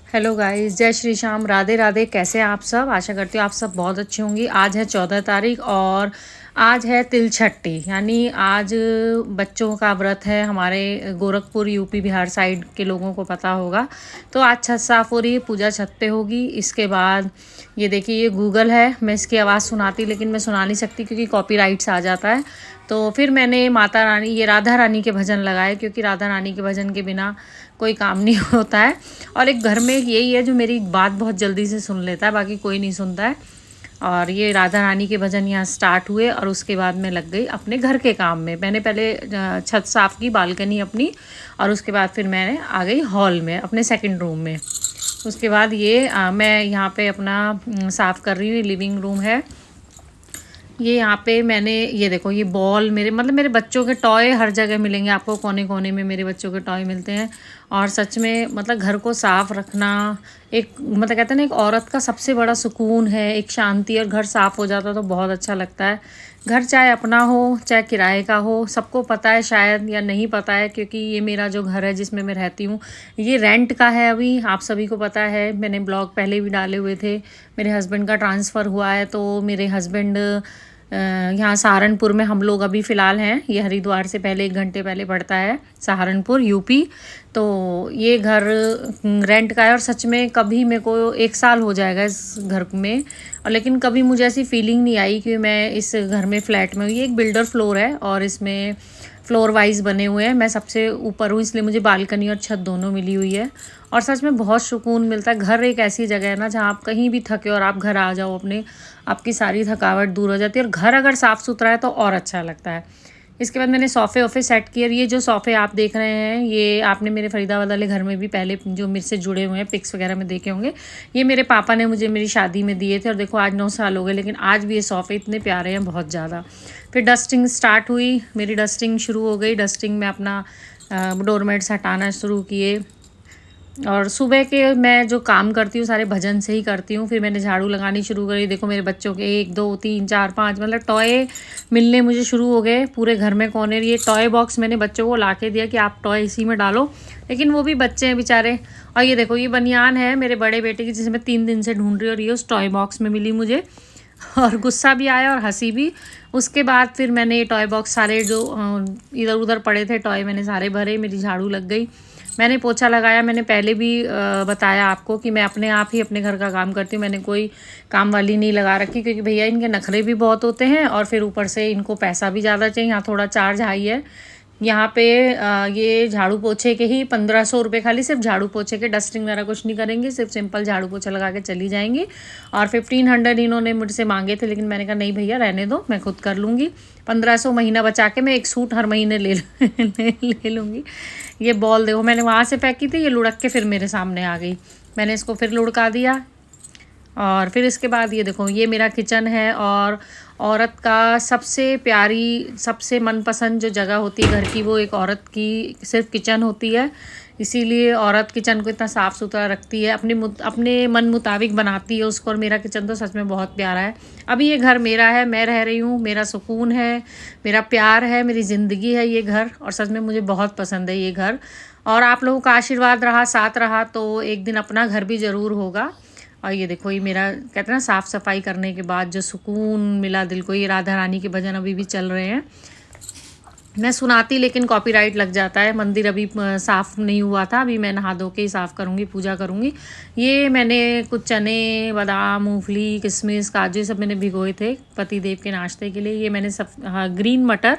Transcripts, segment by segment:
Hello guys, जय श्री श्याम, राधे राधे। कैसे हैं आप सब? आशा करती हूँ आप सब बहुत अच्छे होंगी। आज है 14 तारीख और आज है तिलछट्टी, यानी आज बच्चों का व्रत है। हमारे गोरखपुर यूपी बिहार साइड के लोगों को पता होगा। तो आज छत साफ़ हो रही है, पूजा छत पे होगी। इसके बाद ये देखिए, ये गूगल है। मैं इसकी आवाज़ सुनाती लेकिन मैं सुना नहीं सकती क्योंकि कॉपीराइट्स आ जाता है। तो फिर मैंने माता रानी, ये राधा रानी के भजन लगाए क्योंकि राधा रानी के भजन के बिना कोई काम नहीं होता है। और एक घर में यही है जो मेरी बात बहुत जल्दी से सुन लेता है, बाकी कोई नहीं सुनता है। और ये राधा रानी के भजन यहाँ स्टार्ट हुए और उसके बाद मैं लग गई अपने घर के काम में। मैंने पहले छत साफ़ की, बालकनी अपनी, और उसके बाद फिर मैंने आ गई हॉल में, अपने सेकंड रूम में। उसके बाद ये मैं यहाँ पे अपना साफ़ कर रही हूँ। लिविंग रूम है ये। यहाँ पे मैंने ये देखो, ये बॉल मेरे बच्चों के टॉय हर जगह मिलेंगे आपको, कोने कोने में मेरे बच्चों के टॉय मिलते हैं। और सच में घर को साफ़ रखना एक कहते हैं ना, एक औरत का सबसे बड़ा सुकून है, एक शांति। और घर साफ़ हो जाता तो बहुत अच्छा लगता है। घर चाहे अपना हो चाहे किराए का हो, सबको पता है शायद, या नहीं पता है, क्योंकि ये मेरा जो घर है जिसमें मैं रहती हूँ ये रेंट का है। अभी आप सभी को पता है, मैंने ब्लॉग पहले भी डाले हुए थे। मेरे हस्बैंड का ट्रांसफ़र हुआ है, तो मेरे हस्बैंड यहाँ सहारनपुर में हम लोग अभी फ़िलहाल हैं। ये हरिद्वार से पहले 1 घंटे पहले पड़ता है, सहारनपुर यूपी। तो ये घर रेंट का है और सच में कभी मेरे को 1 साल हो जाएगा इस घर में, और लेकिन कभी मुझे ऐसी फीलिंग नहीं आई कि मैं इस घर में फ़्लैट में हूँ। ये एक बिल्डर फ्लोर है और इसमें फ्लोर वाइज बने हुए हैं। मैं सबसे ऊपर हूँ, इसलिए मुझे बालकनी और छत दोनों मिली हुई है। और सच में बहुत सुकून मिलता है। घर एक ऐसी जगह है ना जहाँ आप कहीं भी थके और आप घर आ जाओ अपने, आपकी सारी थकावट दूर हो जाती है। और घर अगर साफ़ सुथरा है तो और अच्छा लगता है। इसके बाद मैंने सोफ़े वोफ़े सेट किए। और ये जो सोफ़े आप देख रहे हैं, ये आपने मेरे फरीदाबाद वाले घर में भी पहले जो मेरे से जुड़े हुए हैं पिक्स वगैरह में देखे होंगे। ये मेरे पापा ने मुझे मेरी शादी में दिए थे और देखो आज 9 साल हो गए, लेकिन आज भी ये सोफ़े इतने प्यारे हैं, बहुत ज़्यादा। फिर डस्टिंग स्टार्ट हुई, मेरी डस्टिंग शुरू हो गई। डस्टिंग में अपना डोरमेट्स हटाना शुरू किए। और सुबह के मैं जो काम करती हूँ सारे भजन से ही करती हूँ। फिर मैंने झाड़ू लगानी शुरू करी। देखो मेरे बच्चों के 1 2 3 4 5 टॉय मिलने मुझे शुरू हो गए पूरे घर में। कोने ये टॉय बॉक्स मैंने बच्चों को ला के दिया कि आप टॉय इसी में डालो, लेकिन वो भी बच्चे हैं बेचारे। और ये देखो, ये बनियान है मेरे बड़े बेटे की, जिसे मैं 3 दिन से ढूंढ रही हूँ, और ये उस टॉय बॉक्स में मिली मुझे। और गुस्सा भी आया और हंसी भी। उसके बाद फिर मैंने ये टॉय बॉक्स सारे जो इधर उधर पड़े थे टॉय, मैंने सारे भरे। मेरी झाड़ू लग गई, मैंने पोछा लगाया। मैंने पहले भी बताया आपको कि मैं अपने आप ही अपने घर का काम करती हूँ। मैंने कोई काम वाली नहीं लगा रखी, क्योंकि भैया इनके नखरे भी बहुत होते हैं और फिर ऊपर से इनको पैसा भी ज़्यादा चाहिए। यहाँ थोड़ा चार्ज हाई है। यहाँ पे ये झाड़ू पोछे के ही 1500 रुपये, खाली सिर्फ झाड़ू पोछे के। डस्टिंग वगैरह कुछ नहीं करेंगे, सिर्फ सिंपल झाड़ू पोछा लगा के चली जाएंगी। और 1500 इन्होंने मुझसे मांगे थे, लेकिन मैंने कहा नहीं भैया रहने दो, मैं खुद कर लूँगी। 1500 महीना बचा के मैं एक सूट हर महीने ले लूँगी। ये बॉल देखो, मैंने वहाँ से फेंकी थी, ये लुढ़क के फिर मेरे सामने आ गई। मैंने इसको फिर लुढ़का दिया। और फिर इसके बाद ये देखो, ये मेरा किचन है। और औरत का सबसे प्यारी, सबसे मनपसंद जो जगह होती है घर की, वो एक औरत की सिर्फ किचन होती है। इसीलिए औरत किचन को इतना साफ़ सुथरा रखती है, अपने मन मुताबिक बनाती है उसको। और मेरा किचन तो सच में बहुत प्यारा है। अभी ये घर मेरा है, मैं रह रही हूँ, मेरा सुकून है, मेरा प्यार है, मेरी ज़िंदगी है ये घर। और सच में मुझे बहुत पसंद है ये घर। और आप लोगों का आशीर्वाद रहा, साथ रहा, तो एक दिन अपना घर भी ज़रूर होगा। और ये देखो, ये मेरा कहते हैं ना, साफ़ सफाई करने के बाद जो सुकून मिला दिल को। ये राधा रानी के भजन अभी भी चल रहे हैं। मैं सुनाती लेकिन कॉपीराइट लग जाता है। मंदिर अभी साफ़ नहीं हुआ था, अभी मैं नहा धो के ही साफ़ करूँगी, पूजा करूँगी। ये मैंने कुछ चने, बादाम, मूंगफली, किशमिश, काजू सब मैंने भिगोए थे पति देव के नाश्ते के लिए। ये मैंने सब, हाँ, ग्रीन मटर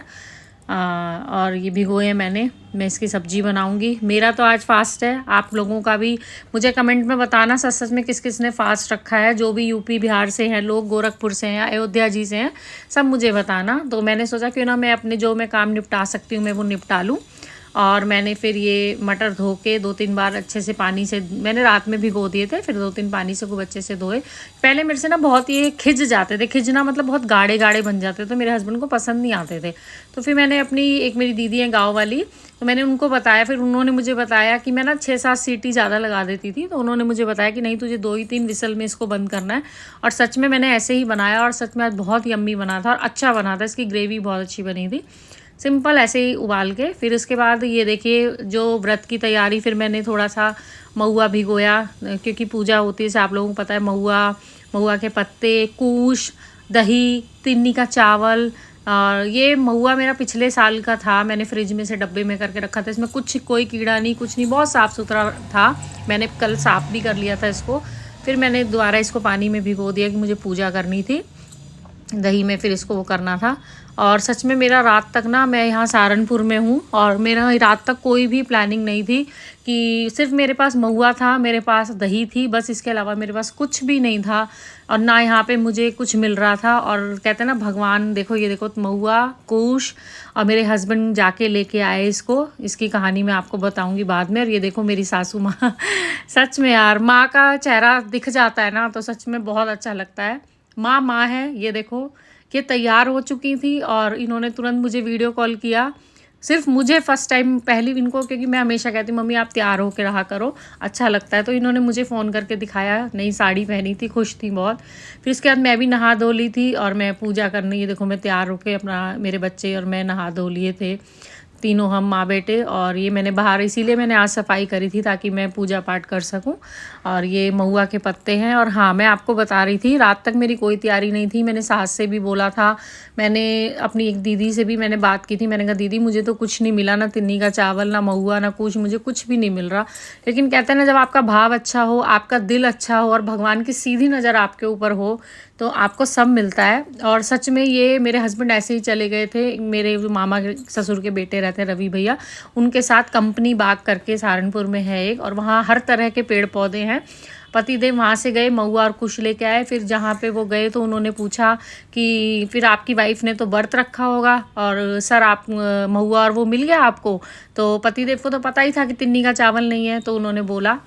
और ये भिगोए हैं मैंने। मैं इसकी सब्ज़ी बनाऊंगी। मेरा तो आज फास्ट है। आप लोगों का भी मुझे कमेंट में बताना सच सच में किस किस ने फास्ट रखा है। जो भी यूपी बिहार से हैं लोग, गोरखपुर से हैं, अयोध्या जी से हैं, सब मुझे बताना। तो मैंने सोचा क्यों ना मैं अपने जो मैं काम निपटा सकती हूँ मैं वो निपटा लूँ। और मैंने फिर ये मटर धो के 2-3 बार अच्छे से पानी से, मैंने रात में भिगो दिए थे, फिर 2-3 पानी से खूब अच्छे से धोए। पहले मेरे से ना बहुत ये खिज जाते थे, खिजना बहुत गाढ़े गाढ़े बन जाते थे, तो मेरे हस्बैंड को पसंद नहीं आते थे। तो फिर मैंने अपनी, एक मेरी दीदी है गाँव वाली, तो मैंने उनको बताया। फिर उन्होंने मुझे बताया कि मैं ना 6-7 सीटी ज़्यादा लगा देती थी, तो उन्होंने मुझे बताया कि नहीं, तुझे 2 ही 3 विसल में इसको बंद करना है। और सच में मैंने ऐसे ही बनाया और सच में आज बहुत यम्मी बना था और अच्छा बना था। इसकी ग्रेवी बहुत अच्छी बनी थी। सिंपल ऐसे ही उबाल के। फिर उसके बाद ये देखिए जो व्रत की तैयारी, फिर मैंने थोड़ा सा महुआ भिगोया, क्योंकि पूजा होती है आप लोगों को पता है। महुआ के पत्ते, कूश, दही, तिन्नी का चावल। और ये महुआ मेरा पिछले साल का था, मैंने फ्रिज में से डब्बे में करके रखा था। इसमें कोई कीड़ा नहीं, कुछ नहीं, बहुत साफ़ सुथरा था। मैंने कल साफ़ भी कर लिया था इसको। फिर मैंने दोबारा इसको पानी में भिगो दिया कि मुझे पूजा करनी थी, दही में फिर इसको वो करना था। और सच में मेरा रात तक ना, मैं यहाँ सहारनपुर में हूँ और मेरा रात तक कोई भी प्लानिंग नहीं थी, कि सिर्फ मेरे पास महुआ था, मेरे पास दही थी, बस इसके अलावा मेरे पास कुछ भी नहीं था। और ना यहाँ पे मुझे कुछ मिल रहा था। और कहते हैं ना भगवान, देखो ये देखो महुआ, कुश, और मेरे हस्बैंड जाके लेके आए इसको। इसकी कहानी मैं आपको बताऊँगी बाद में। और ये देखो मेरी सासू माँ सच में यार, माँ का चेहरा दिख जाता है ना तो सच में बहुत अच्छा लगता है। माँ है। ये देखो ये तैयार हो चुकी थी और इन्होंने तुरंत मुझे वीडियो कॉल किया। सिर्फ मुझे फ़र्स्ट टाइम, पहली इनको, क्योंकि मैं हमेशा कहती हूँ मम्मी आप तैयार होकर रहा करो, अच्छा लगता है। तो इन्होंने मुझे फ़ोन करके दिखाया, नई साड़ी पहनी थी, खुश थी बहुत। फिर उसके बाद मैं भी नहा धो ली थी और मैं पूजा करने, ये देखो मैं तैयार होकर अपना, मेरे बच्चे और मैं नहा धो लिए थे, तीनों हम माँ बेटे। और ये मैंने बाहर, इसीलिए मैंने आज सफाई करी थी ताकि मैं पूजा पाठ कर सकूं। और ये महुआ के पत्ते हैं। और हाँ, मैं आपको बता रही थी, रात तक मेरी कोई तैयारी नहीं थी। मैंने सास से भी बोला था, मैंने अपनी एक दीदी से भी मैंने बात की थी। मैंने कहा दीदी मुझे तो कुछ नहीं मिला, ना तिन्नी का चावल, ना महुआ, ना कुछ, मुझे कुछ भी नहीं मिल रहा। लेकिन कहते हैं ना, जब आपका भाव अच्छा हो, आपका दिल अच्छा हो और भगवान की सीधी नज़र आपके ऊपर हो तो आपको सब मिलता है। और सच में ये मेरे हस्बैंड ऐसे ही चले गए थे, मेरे मामा के ससुर के बेटे रहते हैं रवि भैया, उनके साथ कंपनी बाग करके सहारनपुर में है एक, और वहाँ हर तरह के पेड़ पौधे हैं। पतिदेव वहाँ से गए, महुआ और कुश लेके आए। फिर जहाँ पे वो गए तो उन्होंने पूछा कि फिर आपकी वाइफ ने तो व्रत रखा होगा, और सर आप महुआ और वो मिल गया आपको? तो पतिदेव को तो पता ही था कि तिन्नी का चावल नहीं है, तो उन्होंने बोला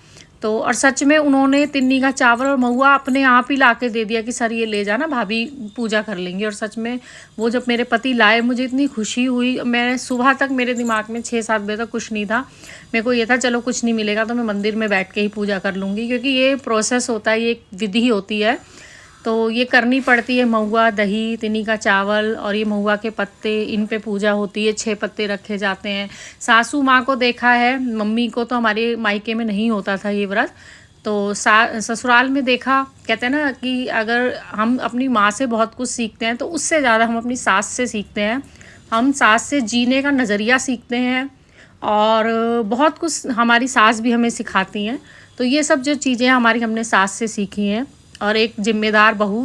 तो, और सच में उन्होंने तिन्नी का चावल और महुआ अपने आप ही ला के दे दिया कि सर ये ले जाना, भाभी पूजा कर लेंगी। और सच में वो जब मेरे पति लाए, मुझे इतनी खुशी हुई। मैं सुबह तक, मेरे दिमाग में 6-7 बजे तक कुछ नहीं था, मेरे को ये था चलो कुछ नहीं मिलेगा तो मैं मंदिर में बैठ के ही पूजा कर लूँगी, क्योंकि ये प्रोसेस होता है, ये एक विधि होती है, तो ये करनी पड़ती है। महुआ, दही, तिन्नी का चावल और ये महुआ के पत्ते, इन पे पूजा होती है। 6 पत्ते रखे जाते हैं। सासू माँ को देखा है, मम्मी को तो हमारे मायके में नहीं होता था ये व्रत, तो ससुराल में देखा। कहते हैं ना कि अगर हम अपनी माँ से बहुत कुछ सीखते हैं तो उससे ज़्यादा हम अपनी सास से सीखते हैं। हम सास से जीने का नज़रिया सीखते हैं और बहुत कुछ हमारी सास भी हमें सिखाती हैं। तो ये सब जो चीज़ें हमारी, हमने सास से सीखी हैं। और एक जिम्मेदार बहू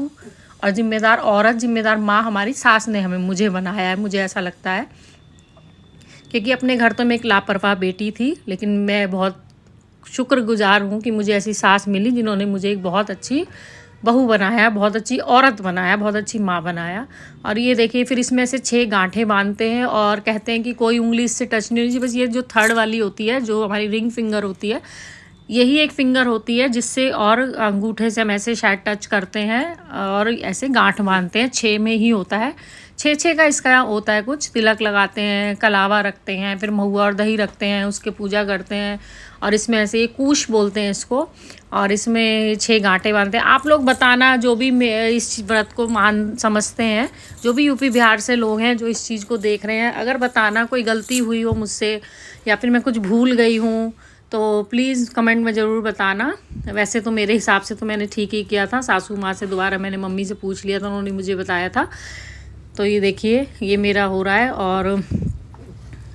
और जिम्मेदार औरत, जिम्मेदार माँ हमारी सास ने मुझे बनाया है, मुझे ऐसा लगता है। क्योंकि अपने घर तो मैं एक लापरवाह बेटी थी, लेकिन मैं बहुत शुक्रगुजार हूँ कि मुझे ऐसी सास मिली जिन्होंने मुझे एक बहुत अच्छी बहू बनाया, बहुत अच्छी औरत बनाया, बहुत अच्छी माँ बनाया। और ये देखिए फिर इसमें से 6 गांठें बांधते हैं और कहते हैं कि कोई उंगली इससे टच नहीं होनी, बस ये जो थर्ड वाली होती है, जो हमारी रिंग फिंगर होती है, यही एक फिंगर होती है जिससे, और अंगूठे से हम ऐसे शायद टच करते हैं और ऐसे गांठ बांधते हैं। 6 में ही होता है, 6 का इसका होता है कुछ। तिलक लगाते हैं, कलावा रखते हैं, फिर महुआ और दही रखते हैं, उसके पूजा करते हैं। और इसमें ऐसे ये कूश बोलते हैं इसको, और इसमें 6 गांठें बांधते हैं। आप लोग बताना जो भी इस व्रत को मान समझते हैं, जो भी यूपी बिहार से लोग हैं जो इस चीज़ को देख रहे हैं, अगर बताना कोई गलती हुई हो मुझसे या फिर मैं कुछ भूल गई हूँ तो प्लीज़ कमेंट में ज़रूर बताना। वैसे तो मेरे हिसाब से तो मैंने ठीक ही किया था। सासू माँ से दोबारा मैंने मम्मी से पूछ लिया था, उन्होंने मुझे बताया था। तो ये देखिए ये मेरा हो रहा है। और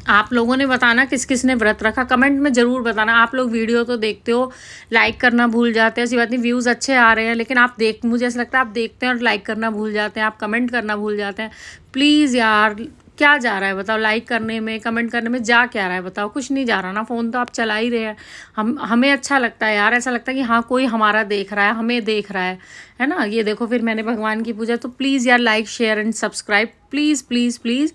आप लोगों ने बताना किस किस ने व्रत रखा, कमेंट में ज़रूर बताना। आप लोग वीडियो तो देखते हो, लाइक करना भूल जाते हैं, ऐसी बात नहीं, व्यूज़ अच्छे आ रहे हैं, लेकिन आप मुझे ऐसा लगता है आप देखते हैं और लाइक करना भूल जाते हैं, आप कमेंट करना भूल जाते हैं। प्लीज़ यार, क्या जा रहा है बताओ, लाइक करने में, कमेंट करने में जा क्या रहा है बताओ? कुछ नहीं जा रहा ना, फ़ोन तो आप चला ही रहे हैं। हमें अच्छा लगता है यार, ऐसा लगता है कि हाँ कोई हमारा देख रहा है, हमें देख रहा है ना। ये देखो फिर मैंने भगवान की पूजा, तो प्लीज़ यार like, share and subscribe, please please please.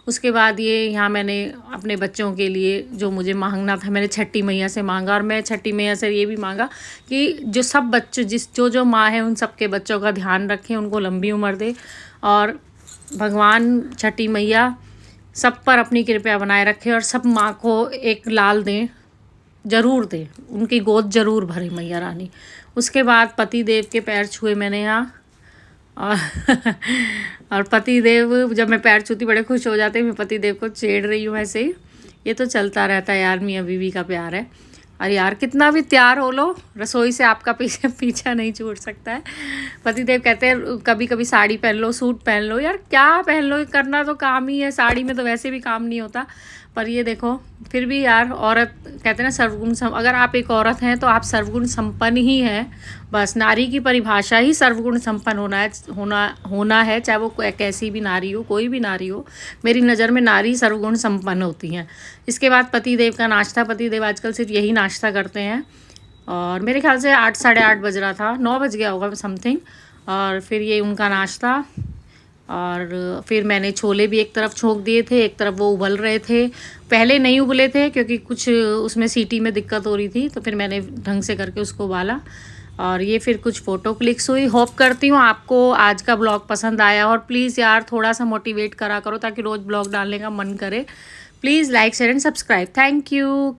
उसके बाद ये यहाँ मैंने अपने बच्चों के लिए जो मुझे मांगना था, मैंने छठी मैया से मांगा, और मैं छठी मैया से ये भी मांगा कि जो सब बच्चे, जो माँ है उन सबके बच्चों का ध्यान रखें, उनको लंबी उम्र दे, और भगवान छठी मैया सब पर अपनी कृपा बनाए रखे, और सब माँ को एक लाल दें, ज़रूर दें, उनकी गोद ज़रूर भरे मैया रानी। उसके बाद पति देव के पैर छुए मैंने यहाँ, और और पति देव जब मैं पैर छूती बड़े खुश हो जाते हैं। मैं पति देव को छेड़ रही हूँ ऐसे ही। ये तो चलता रहता है यार, मियाँ बीवी का प्यार है। और यार कितना भी तैयार हो लो, रसोई से आपका पीछा नहीं छूट सकता है। पति देव कहते हैं कभी कभी साड़ी पहन लो, सूट पहन लो। यार क्या पहन लो, करना तो काम ही है, साड़ी में तो वैसे भी काम नहीं होता। पर ये देखो, फिर भी यार औरत कहते हैं ना सर्वगुण अगर आप एक औरत हैं तो आप सर्वगुण संपन्न ही हैं। बस नारी की परिभाषा ही सर्वगुण संपन्न होना है, चाहे वो कैसी भी नारी हो, कोई भी नारी हो। मेरी नज़र में नारी सर्वगुण संपन्न होती हैं। इसके बाद पति देव का नाश्ता। पति देव आजकल सिर्फ यही नाश्ता करते हैं। और मेरे ख्याल से 8 साढ़े 8 बज रहा था, 9 बज गया होगा समथिंग। और फिर ये उनका नाश्ता। और फिर मैंने छोले भी एक तरफ छोंक दिए थे, एक तरफ वो उबल रहे थे। पहले नहीं उबले थे क्योंकि कुछ उसमें सीटी में दिक्कत हो रही थी, तो फिर मैंने ढंग से करके उसको उबाला। और ये फिर कुछ फ़ोटो क्लिक्स हुई। होप करती हूँ आपको आज का ब्लॉग पसंद आया। और प्लीज़ यार थोड़ा सा मोटिवेट करा करो ताकि रोज़ ब्लॉग डालने का मन करे। Please like share and subscribe. Thank you.